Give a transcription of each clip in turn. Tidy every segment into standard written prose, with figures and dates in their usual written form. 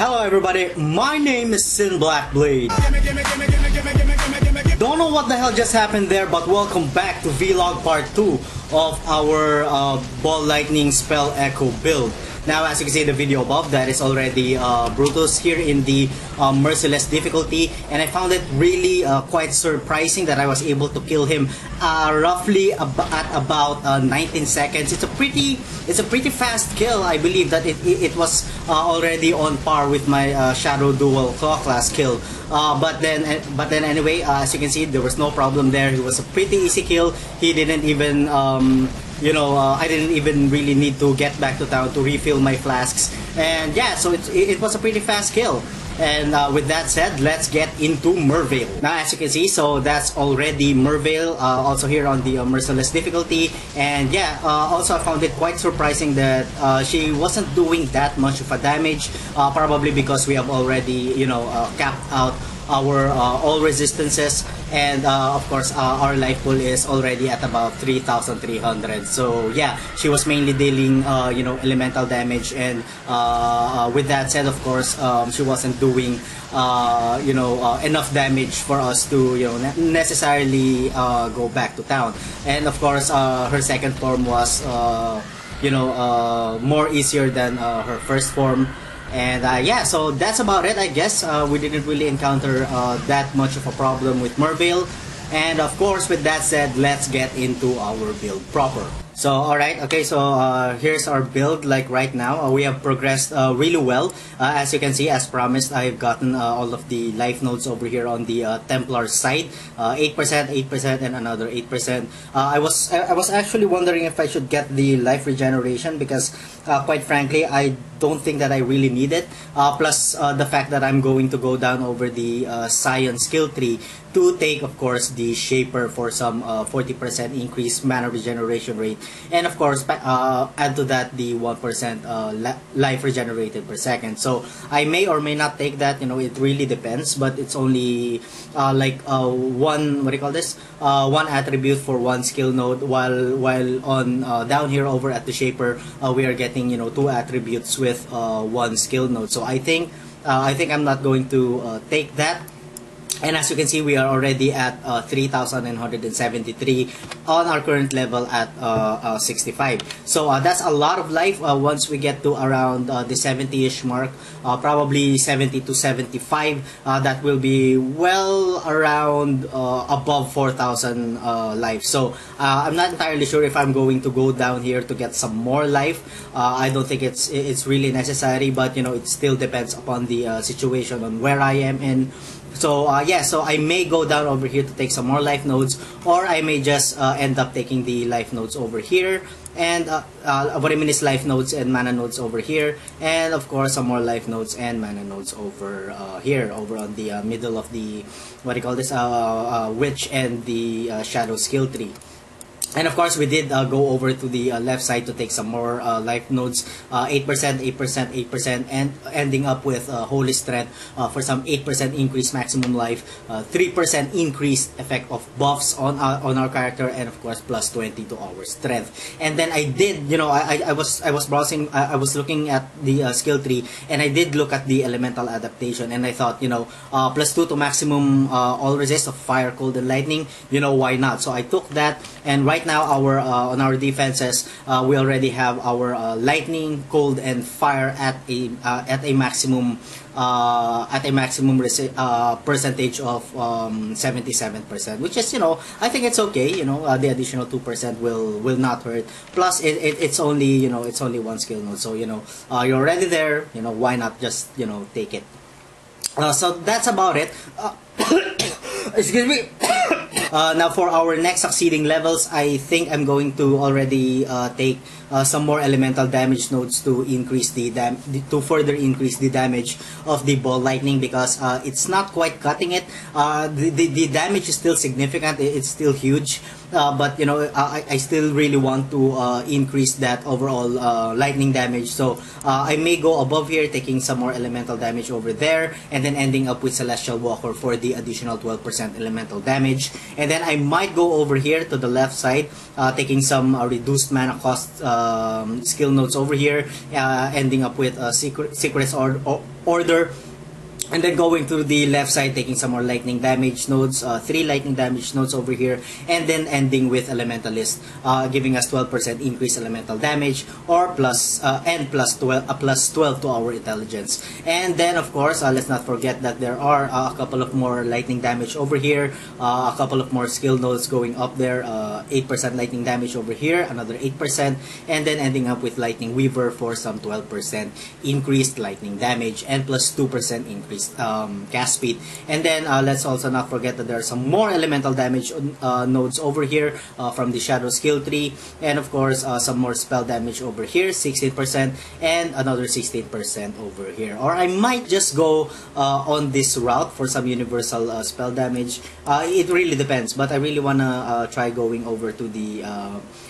Hello everybody, my name is Blackblade. Don't know what the hell just happened there, but welcome back to Vlog Part 2 of our Ball Lightning Spell Echo build. Now, as you can see the video above, that is already Brutus here in the Merciless difficulty, and I found it really quite surprising that I was able to kill him roughly at about 19 seconds. It's a pretty fast kill. I believe that it was already on par with my Shadow Dual Claw class kill. But then anyway, as you can see, there was no problem there. It was a pretty easy kill. He didn't even I didn't even really need to get back to town to refill my flasks, and yeah, so it was a pretty fast kill. And with that said, let's get into Mervale. Now, as you can see, so that's already Mervale, also here on the Merciless difficulty. And yeah, also I found it quite surprising that she wasn't doing that much of a damage, probably because we have already, capped out our all resistances, and of course our life pool is already at about 3,300. So yeah, she was mainly dealing elemental damage, and with that said, of course, she wasn't doing enough damage for us to necessarily go back to town. And of course her second form was more easier than her first form. And yeah, so that's about it, I guess. We didn't really encounter that much of a problem with Mervale. And of course, with that said, let's get into our build proper. So alright, okay, so here's our build like right now. We have progressed really well. As you can see, as promised, I've gotten all of the life nodes over here on the Templar side. 8%, 8%, and another 8%. I was actually wondering if I should get the life regeneration, because quite frankly, I don't think that I really need it. Plus the fact that I'm going to go down over the Scion skill tree to take, of course, the Shaper for some 40% increased mana regeneration rate. And of course, add to that the 1% life regenerated per second. So I may or may not take that. It really depends. But it's only like one one attribute for one skill node. While on down here over at the Shaper, we are getting 2 attributes with 1 skill node. So I think I'm not going to take that. And as you can see, we are already at 3,973 on our current level at 65. So that's a lot of life. Once we get to around the 70-ish mark, probably 70 to 75, that will be well around above 4,000 life. So I'm not entirely sure if I'm going to go down here to get some more life. I don't think it's really necessary, but it still depends upon the situation on where I am in. So yeah, so I may go down over here to take some more life nodes, or I may just end up taking the life nodes over here, and what I mean is life nodes and mana nodes over here, and of course some more life nodes and mana nodes over here, over on the middle of the witch and the shadow skill tree. And of course, we did go over to the left side to take some more life nodes, 8%, 8%, 8%, and ending up with Holy Strength for some 8% increased maximum life, 3% increased effect of buffs on our character, and of course plus 20 to our strength. And then I did, I was browsing, I was looking at the skill tree, and I did look at the Elemental Adaptation, and I thought, plus 2 to maximum all resist of fire, cold, and lightning. Why not? So I took that, and right now on our defenses, we already have our lightning, cold, and fire at a maximum percentage of 77%, which is I think it's okay. The additional 2% will not hurt. Plus it's only it's only 1 skill node, so you're already there. Why not just take it? So that's about it. Excuse me. Now for our next succeeding levels, I think I'm going to already take some more elemental damage nodes to increase to further increase the damage of the ball lightning, because it's not quite cutting it. The damage is still significant. It's still huge. But I still really want to increase that overall lightning damage. So I may go above here, taking some more elemental damage over there, and then ending up with Celestial Walker for the additional 12% elemental damage. And then I might go over here to the left side, taking some reduced mana cost skill nodes over here, ending up with Secret order. And then going to the left side, taking some more lightning damage nodes, 3 lightning damage nodes over here, and then ending with Elementalist, giving us 12% increased elemental damage, or plus 12 to our intelligence. And then of course, let's not forget that there are a couple of more lightning damage over here, a couple of more skill nodes going up there, 8% lightning damage over here, another 8%, and then ending up with Lightning Weaver for some 12% increased lightning damage, and plus 2% increased cast speed. And then let's also not forget that there are some more elemental damage nodes over here from the shadow skill tree, and of course some more spell damage over here, 16%, and another 16% over here. Or I might just go on this route for some universal spell damage. It really depends, but I really wanna try going over to the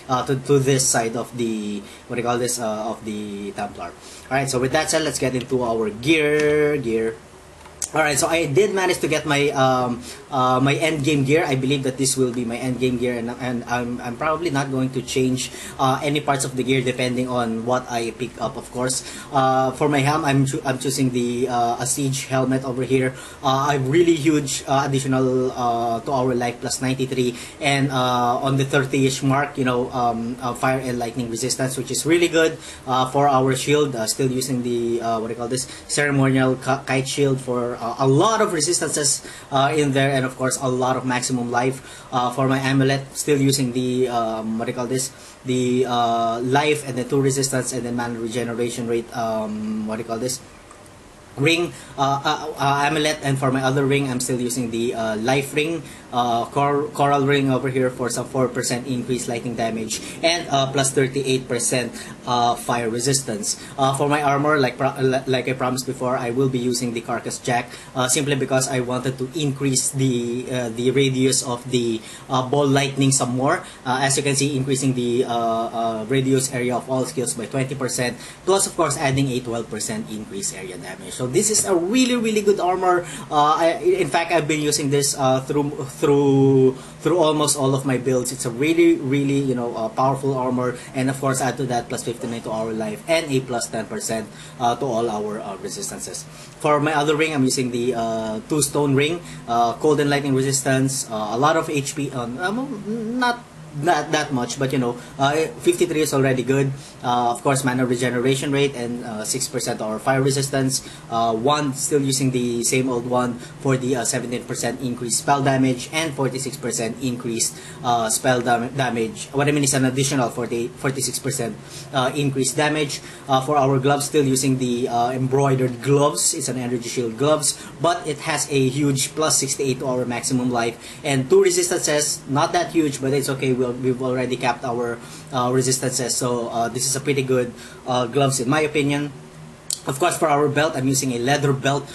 to this side of the of the Templar. Alright, so with that said, let's get into our gear. Alright, so I did manage to get my my end game gear. I believe that this will be my end game gear, and I'm probably not going to change any parts of the gear depending on what I pick up, of course. For my helm, I'm choosing the a siege helmet over here. A really huge additional to our life, plus 93, and on the 30ish mark, you know, fire and lightning resistance, which is really good for our shield. Still using the ceremonial kite shield for a lot of resistances in there, and of course a lot of maximum life. For my amulet, still using the the life, and the 2 resistance, and then mana regeneration rate, ring, amulet. And for my other ring, I'm still using the life ring, coral ring over here for some 4% increased lightning damage, and plus 38% fire resistance. For my armor, like I promised before, I will be using the carcass jack, simply because I wanted to increase the radius of the ball lightning some more. As you can see, increasing the radius area of all skills by 20%, plus of course adding a 12% increased area damage. So this is a really good armor. In fact, I've been using this through almost all of my builds. It's a really you know, powerful armor, and of course add to that plus 59 to our life, and a plus 10% to all our resistances. For my other ring, I'm using the 2 stone ring, cold and lightning resistance, a lot of HP on, not that much, but you know, 53 is already good. Of course, mana regeneration rate, and 6% our fire resistance. One, still using the same old one for the 17% increased spell damage, and 46% increased spell damage. What I mean is an additional 46% increased damage. For our gloves, still using the embroidered gloves. It's an energy shield gloves, but it has a huge plus 68 to our maximum life, and 2 resistances. Not that huge, but it's okay. We've already capped our resistances, so this is a pretty good gloves in my opinion. Of course, for our belt, I'm using a leather belt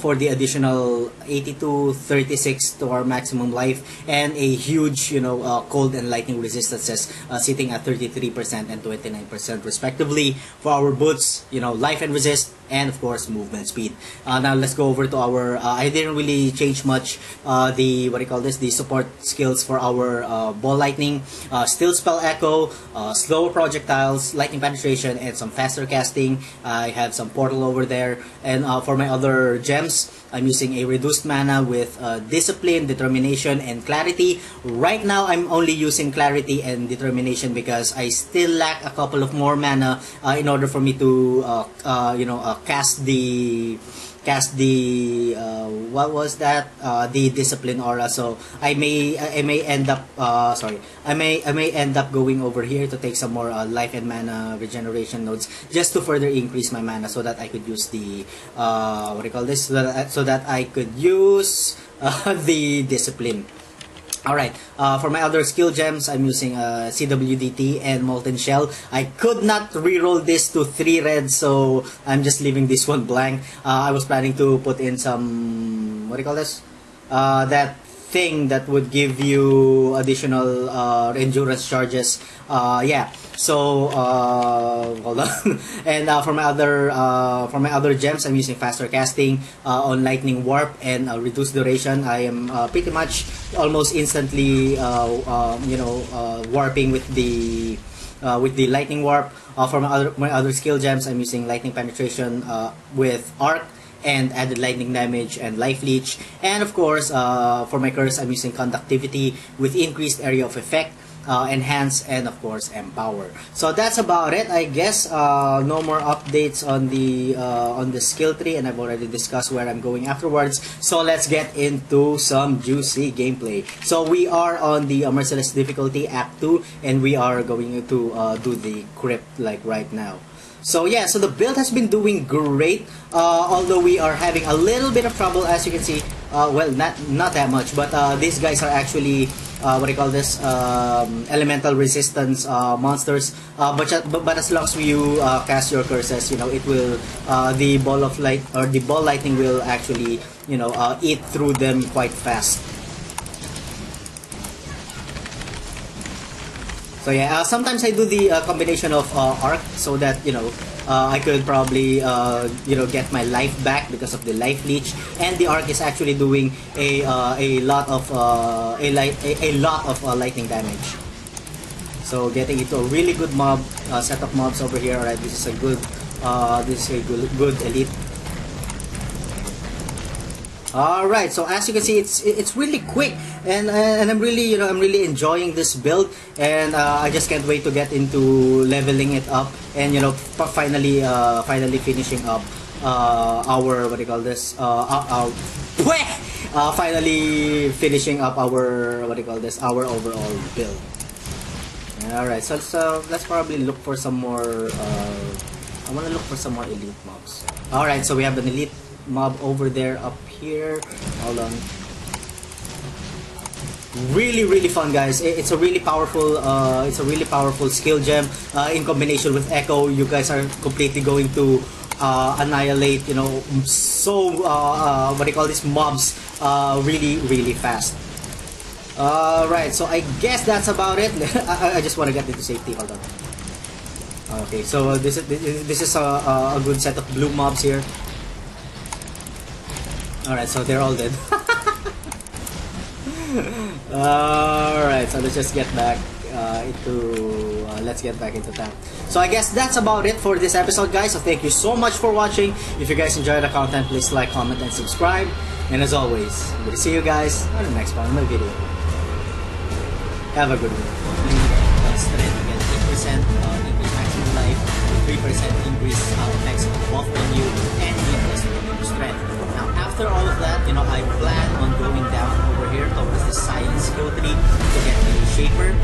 for the additional 82, 36 to our maximum life, and a huge, you know, cold and lightning resistances, sitting at 33% and 29% respectively. For our boots, you know, life and resist, and of course movement speed. Now let's go over to our I didn't really change much the support skills for our ball lightning. Still spell echo, slower projectiles, lightning penetration, and some faster casting. I have some portal over there. And for my other gems, I'm using a reduced mana with discipline, determination, and clarity. Right now I'm only using clarity and determination because I still lack a couple of more mana in order for me to cast the what was that, the discipline aura. So I may end up I may end up going over here to take some more life and mana regeneration nodes, just to further increase my mana, so that I could use the so that I could use the discipline. Alright, for my other skill gems, I'm using CWDT and Molten Shell. I could not reroll this to 3 red, so I'm just leaving this one blank. I was planning to put in some, that thing that would give you additional endurance charges. Yeah. So hold on. And for my other gems, I'm using faster casting on lightning warp and reduced duration. I am pretty much almost instantly warping with the lightning warp. For my other skill gems, I'm using lightning penetration with arc and added lightning damage and life leech. And of course, for my curse, I'm using conductivity with increased area of effect, enhance, and of course empower. So that's about it, I guess. No more updates on the skill tree, and I've already discussed where I'm going afterwards. So let's get into some juicy gameplay. So we are on the Merciless difficulty, Act 2, and we are going to do the crypt like right now. So yeah, so the build has been doing great, although we are having a little bit of trouble, as you can see. Well, not that much, but these guys are actually what do you call this, elemental resistance monsters. But as long as you cast your curses, you know, it will the ball of light, or the ball lightning, will actually, you know, eat through them quite fast. So yeah, sometimes I do the combination of arc, so that, you know, I could probably you know, get my life back because of the life leech, and the arc is actually doing a lot of lightning damage. So getting into a really good mob set of mobs over here. Alright, this is a good good elite. Alright, so as you can see, it's really quick, and I'm really, you know, I'm really enjoying this build, and I just can't wait to get into leveling it up, and, you know, finally finishing up our, what do you call this, finally finishing up our, what do you call this, our overall build. Alright, so let's probably look for some more I want to look for some more elite mobs. Alright, so we have an elite mob over there up here. Hold on. Really fun, guys. It's a really powerful skill gem. In combination with Echo, you guys are completely going to annihilate, you know, so what do you call this, mobs really fast. Right, so I guess that's about it. I just want to get into safety. Hold on. Okay, so this is a good set of blue mobs here. Alright, so they're all dead. Alright, so let's just get back let's get back into town. So I guess that's about it for this episode, guys. So thank you so much for watching. If you guys enjoyed the content, please like, comment, and subscribe. And as always, we'll see you guys on the next part of my video. Have a good one. Strength, you get 8% increase maximum life, 3% increase effects buff on you, and increase your strength. Now, after all of that, you know, I plan on going down over here towards the Scion skill tree to get the Shaper.